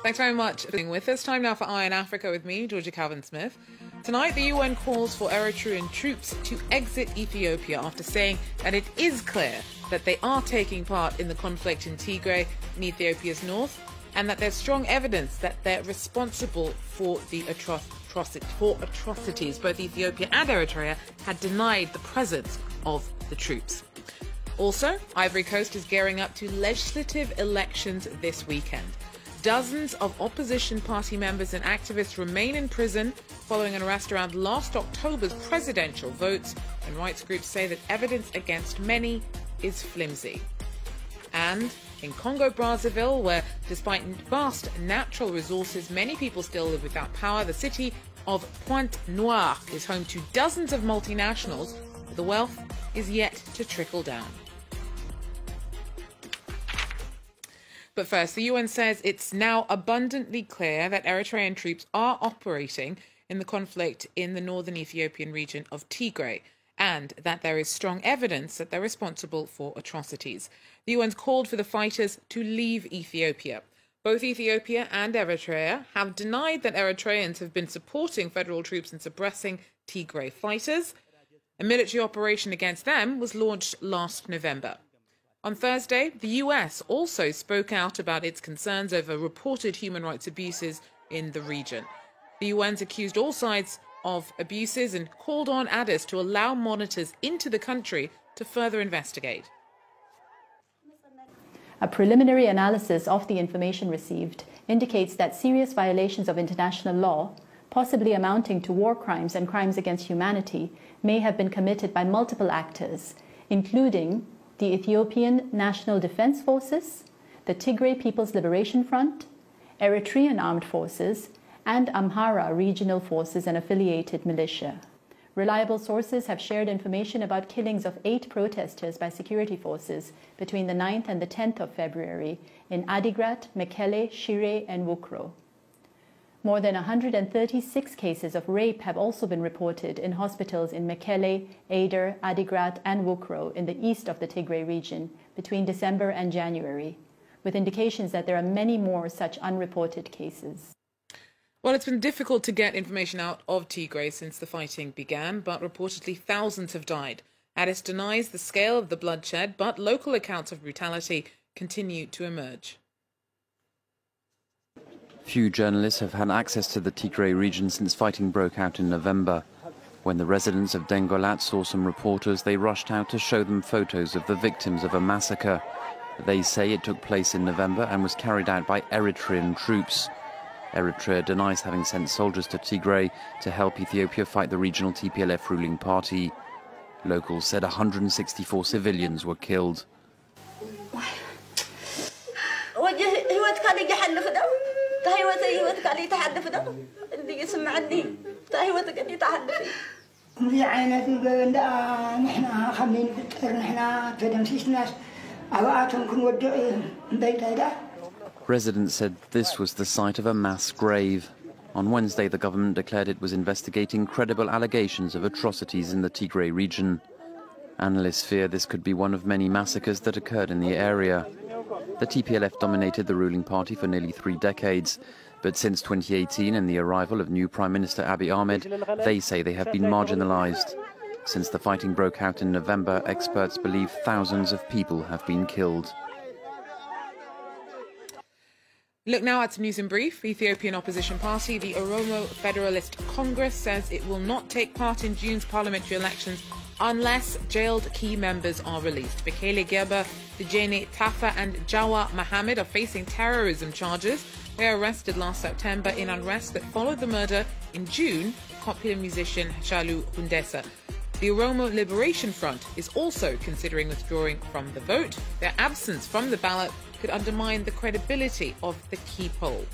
Thanks very much for being with us. Time now for Eye on Africa with me, Georgia Calvin-Smith. Tonight, the UN calls for Eritrean troops to exit Ethiopia after saying that it is clear that they are taking part in the conflict in Tigray, in Ethiopia's north, and that there's strong evidence that they're responsible for the atrocities. Both Ethiopia and Eritrea had denied the presence of the troops. Also, Ivory Coast is gearing up to legislative elections this weekend. Dozens of opposition party members and activists remain in prison following an arrest around last October's presidential votes, and rights groups say that evidence against many is flimsy. And in Congo-Brazzaville, where despite vast natural resources, many people still live without power, the city of Pointe-Noire is home to dozens of multinationals, but the wealth is yet to trickle down. But first, the UN says it's now abundantly clear that Eritrean troops are operating in the conflict in the northern Ethiopian region of Tigray, and that there is strong evidence that they're responsible for atrocities. The UN's called for the fighters to leave Ethiopia. Both Ethiopia and Eritrea have denied that Eritreans have been supporting federal troops in suppressing Tigray fighters. A military operation against them was launched last November. On Thursday, the US also spoke out about its concerns over reported human rights abuses in the region. The UN's accused all sides of abuses and called on Addis to allow monitors into the country to further investigate. A preliminary analysis of the information received indicates that serious violations of international law, possibly amounting to war crimes and crimes against humanity, may have been committed by multiple actors, including the Ethiopian National Defense Forces, the Tigray People's Liberation Front, Eritrean Armed Forces, and Amhara regional forces and affiliated militia. Reliable sources have shared information about killings of 8 protesters by security forces between the 9th and the 10th of February in Adigrat, Mekelle, Shire, and Wukro. More than 136 cases of rape have also been reported in hospitals in Mekelle, Eider, Adigrat, and Wukro in the east of the Tigray region between December and January, with indications that there are many more such unreported cases. Well, it's been difficult to get information out of Tigray since the fighting began, but reportedly thousands have died. Addis denies the scale of the bloodshed, but local accounts of brutality continue to emerge. Few journalists have had access to the Tigray region since fighting broke out in November. When the residents of Dengolat saw some reporters, they rushed out to show them photos of the victims of a massacre. They say it took place in November and was carried out by Eritrean troops. Eritrea denies having sent soldiers to Tigray to help Ethiopia fight the regional TPLF ruling party. Locals said 164 civilians were killed. Residents said this was the site of a mass grave. On Wednesday, the government declared it was investigating credible allegations of atrocities in the Tigray region. Analysts fear this could be one of many massacres that occurred in the area. The TPLF dominated the ruling party for nearly 3 decades, but since 2018 and the arrival of new Prime Minister Abiy Ahmed, they say they have been marginalized. Since the fighting broke out in November, experts believe thousands of people have been killed. Look now at some news in brief. Ethiopian opposition party, the Oromo Federalist Congress, says it will not take part in June's parliamentary elections unless jailed key members are released. Bekele Gerber, Dejene Tafa and Jawa Mohammed are facing terrorism charges. They were arrested last September in unrest that followed the murder in June of popular musician Shalu Hundessa. The Oromo Liberation Front is also considering withdrawing from the vote. Their absence from the ballot could undermine the credibility of the key poll.